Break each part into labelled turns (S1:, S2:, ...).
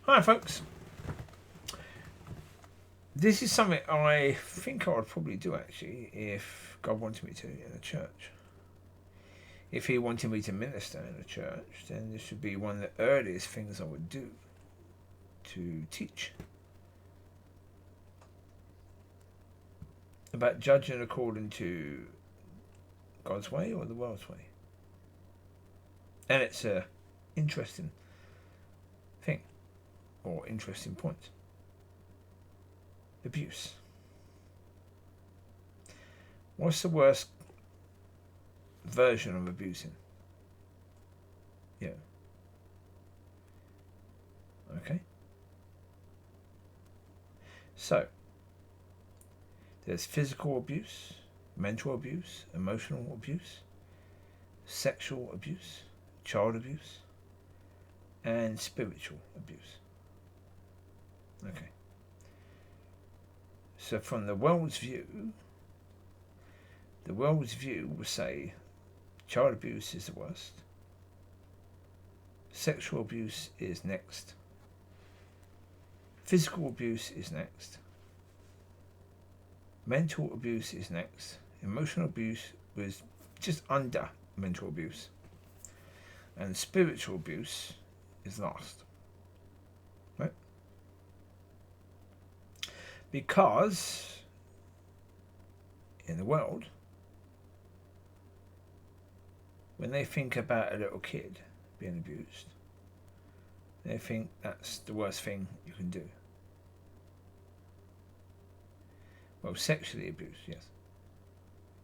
S1: Hi folks. This is something I think I would probably do actually if God wanted me to in a church. If he wanted me to minister in a church, then this would be one of the earliest things I would do to teach about judging according to God's way or the world's way. And it's a interesting thing or interesting point. Abuse. What's the worst version of abusing? Yeah. Okay. So, there's physical abuse, mental abuse, emotional abuse, sexual abuse, child abuse, and spiritual abuse. Okay. So from the world's view will say child abuse is the worst. Sexual abuse is next. Physical abuse is next. Mental abuse is next. Emotional abuse was just under mental abuse. And spiritual abuse is last. Right? Because in the world, when they think about a little kid being abused, they think that's the worst thing you can do. Well, sexually abused, yes.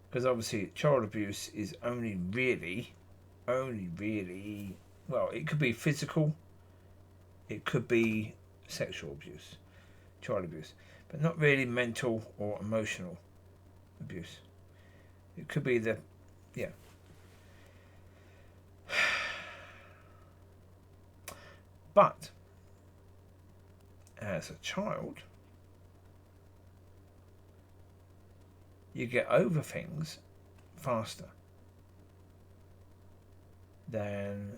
S1: Because obviously child abuse is only really, well, it could be physical, it could be sexual abuse, child abuse, but not really mental or emotional abuse. It could be yeah. But as a child, you get over things faster than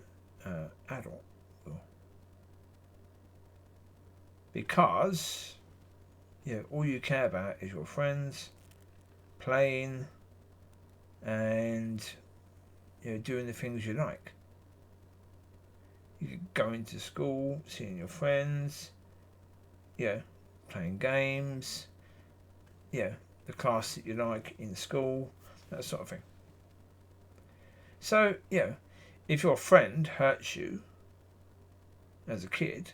S1: adult will. Because all you care about is your friends, playing, and doing the things you like. You going to school, seeing your friends, playing games, the class that you like in school, that sort of thing. So, if your friend hurts you as a kid,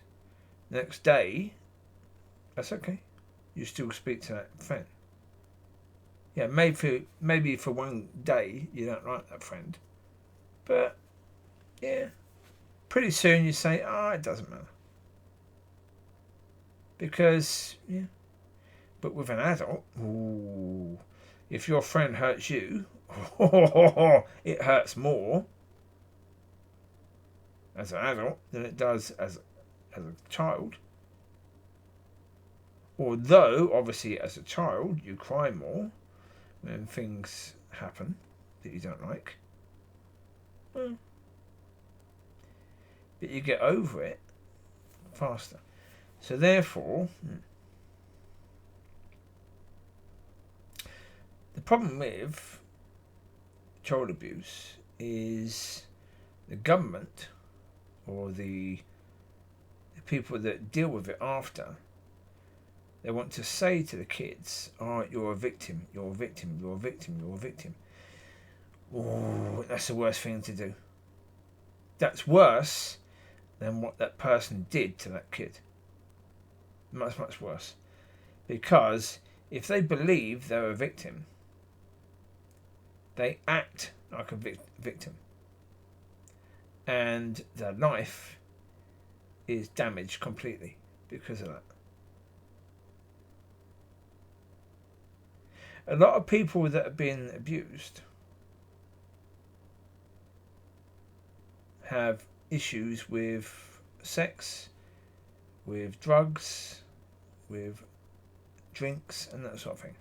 S1: the next day, that's okay. You still speak to that friend. Yeah, maybe for one day you don't like that friend. But, pretty soon you say, it doesn't matter. Because, but with an adult, if your friend hurts you, it hurts more as an adult than it does as a child. Although, obviously, as a child, you cry more when things happen that you don't like. But you get over it faster. So therefore, the problem with child abuse is the government or the people that deal with it after, they want to say to the kids, you're a victim, you're a victim, you're a victim, you're a victim. Oh, that's the worst thing to do. That's worse than what that person did to that kid. Much, much worse. Because if they believe they're a victim, they act like a victim. And their life is damaged completely because of that. A lot of people that have been abused have issues with sex, with drugs, with drinks and that sort of thing.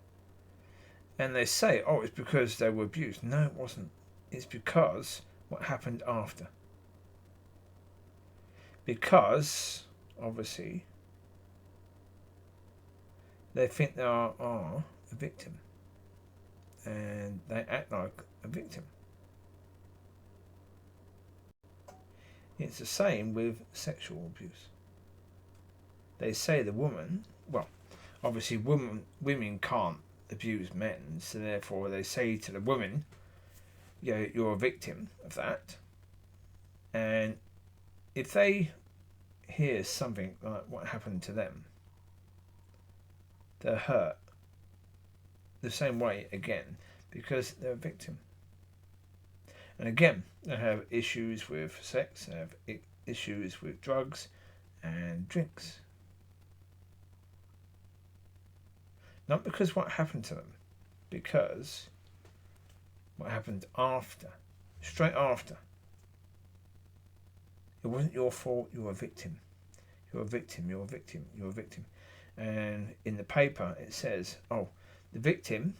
S1: And they say, it's because they were abused. No, it wasn't. It's because what happened after. Because obviously, they think they are a victim. And they act like a victim. It's the same with sexual abuse. They say the woman, well, obviously women can't abuse men, so therefore they say to the woman, you're a victim of that. And if they hear something like what happened to them, they're hurt the same way again because they're a victim. And again, they have issues with sex, they have issues with drugs and drinks. Not because what happened to them, because what happened after, straight after. It wasn't your fault, you're a victim. You're a victim, you're a victim, you're a victim. And in the paper it says, the victim,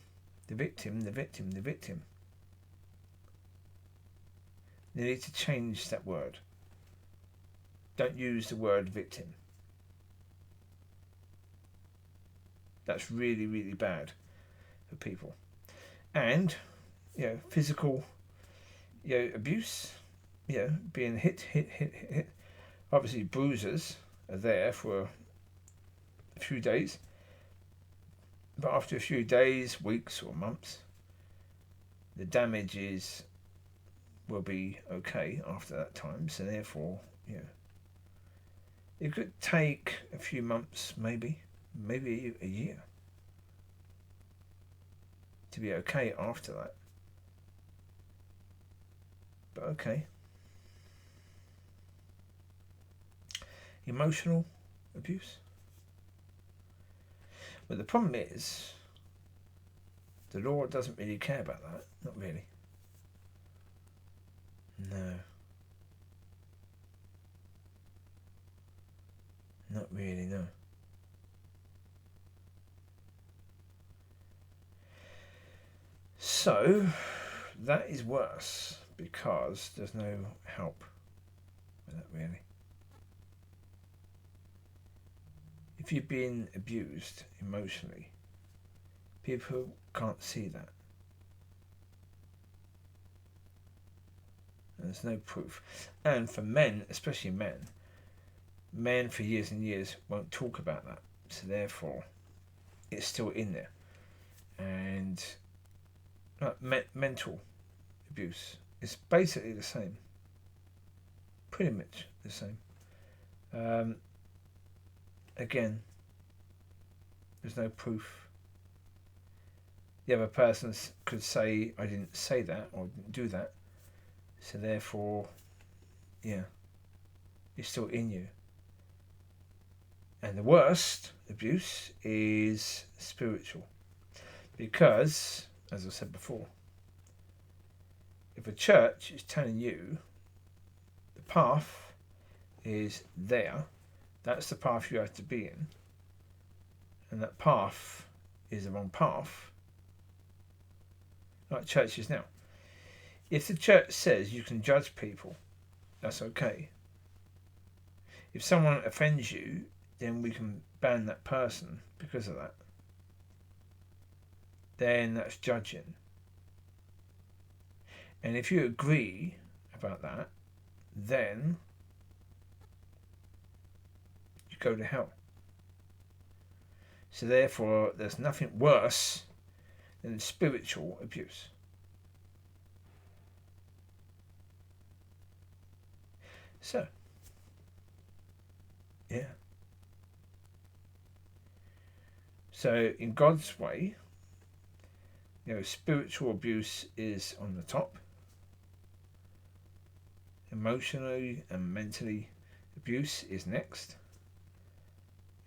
S1: the victim, the victim, the victim. They need to change that word. Don't use the word victim. That's really, really bad for people. And, physical, abuse, being hit. Obviously, bruises are there for a few days. But after a few days, weeks or months, the damage will be okay after that time. So therefore, it could take a few months, maybe a year, to be okay after that. But okay. Emotional abuse. But the problem is, the law doesn't really care about that. Not really. No. Not really, no. So, that is worse because there's no help with that, really. If you've been abused emotionally, people can't see that. And there's no proof. And for men, especially men for years and years won't talk about that. So therefore, it's still in there. And mental abuse is basically the same. Pretty much the same. Again, there's no proof. The other person could say, I didn't say that or didn't do that. So therefore, it's still in you. And the worst abuse is spiritual. Because, as I said before, if a church is telling you the path is there, that's the path you have to be in, and that path is the wrong path, like churches now. If the church says you can judge people, that's okay. If someone offends you, then we can ban that person because of that. Then that's judging. And if you agree about that, then you go to hell. So therefore, there's nothing worse than spiritual abuse. So, So in God's way, spiritual abuse is on the top. Emotionally and mentally abuse is next.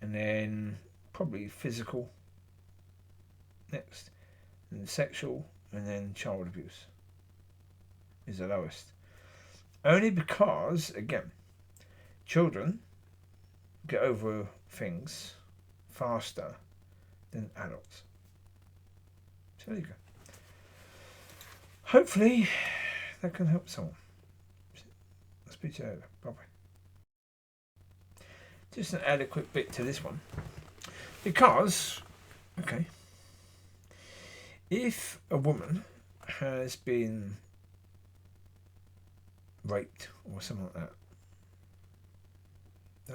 S1: And then probably physical next. And sexual, and then child abuse is the lowest. Only because, again, children get over things faster than adults. So there you go. Hopefully that can help someone. I'll speak to you later. Bye bye. Just an adequate bit to this one. Because, okay, if a woman has been raped or something like that,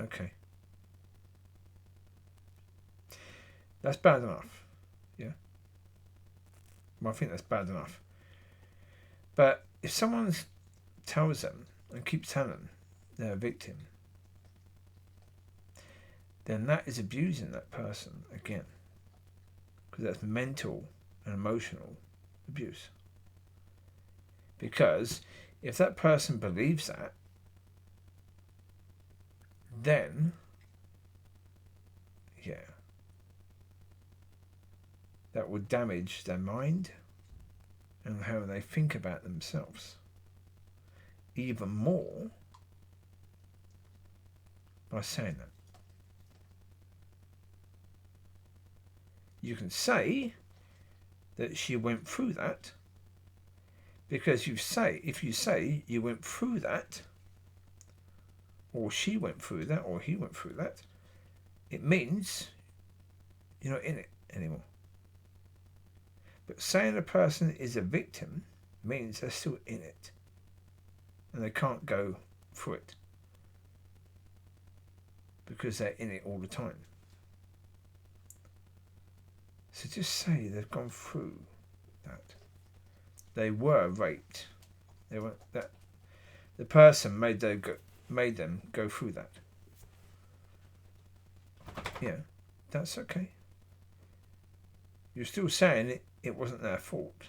S1: okay, that's bad enough. Yeah. Well, I think that's bad enough. But if someone tells them and keeps telling them they're a victim, then that is abusing that person again. Because that's mental and emotional abuse. Because if that person believes that, then, yeah, that would damage their mind and how they think about themselves even more by saying that. You can say that she went through that because if you say you went through that, or she went through that, or he went through that, it means you're not in it anymore. But saying a person is a victim means they're still in it and they can't go through it because they're in it all the time. So just say they've gone through that. They were raped. They were that. The person made them go through that. Yeah, that's okay. You're still saying it wasn't their fault.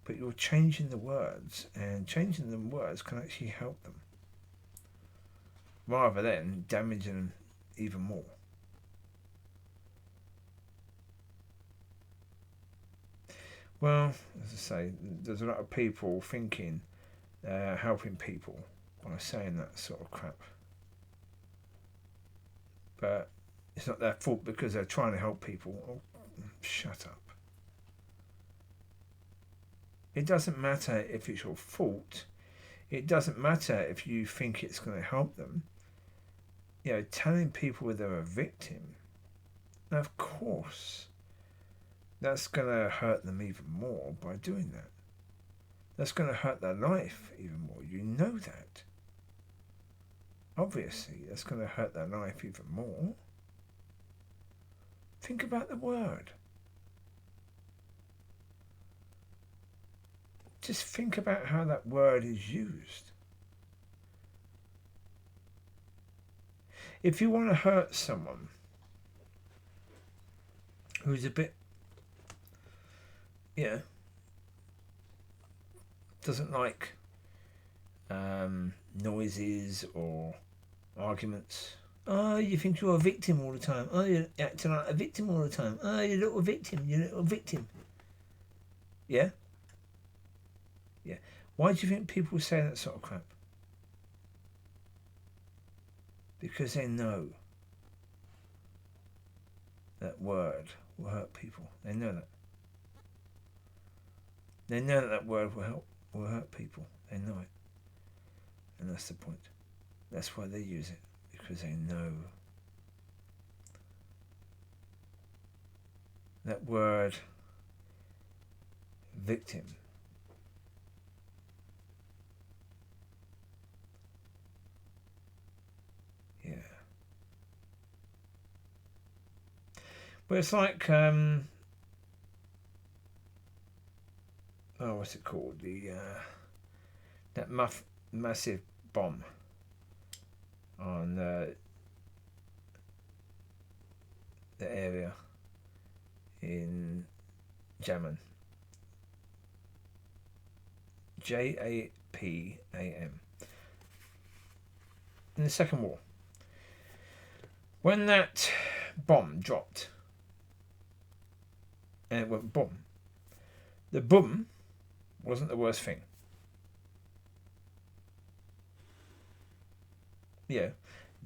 S1: But you're changing the words, and changing the words can actually help them. Rather than damaging them even more. Well, as I say, there's a lot of people thinking they're helping people by saying that sort of crap. But it's not their fault because they're trying to help people. Oh, shut up. It doesn't matter if it's your fault. It doesn't matter if you think it's going to help them. You know, telling people they're a victim, of course, that's going to hurt them even more by doing that. That's going to hurt their life even more. You know that. Obviously, that's going to hurt their life even more. Think about the word. Just think about how that word is used. If you want to hurt someone who's a bit, doesn't like noises or arguments. Oh, you think you're a victim all the time. Oh, you're acting like a victim all the time. Oh, you're a little victim. You're a little victim. Yeah? Yeah. Why do you think people say that sort of crap? Because they know that word will hurt people. They know that. They know that word will hurt people. They know it. And that's the point. That's why they use it. Because they know. That word, victim, yeah. Well, it's like, what's it called? That massive bomb on the area in Japan. Japam. In the Second War. When that bomb dropped and it went boom, the boom wasn't the worst thing. Yeah,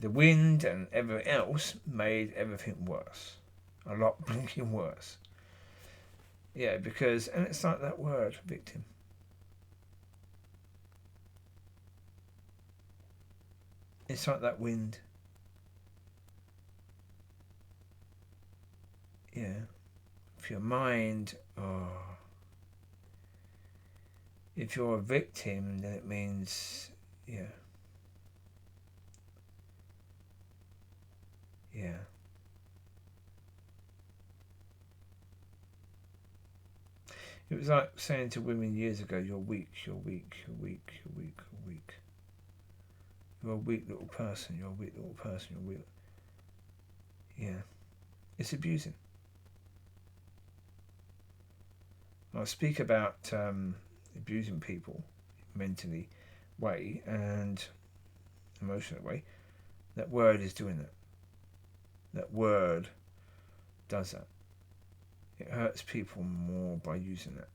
S1: the wind and everything else made everything worse. A lot blinking worse. Yeah, because, and it's like that word, victim. It's like that wind. Yeah. If your mind, if you're a victim, then it means, yeah. Yeah. It was like saying to women years ago, you're weak, you're weak, you're weak, you're weak, you're weak. You're a weak little person, you're a weak little person, you're weak. Yeah. It's abusing. I'll speak about abusing people mentally way and emotional way. That word is doing that. That word does that. It hurts people more by using that.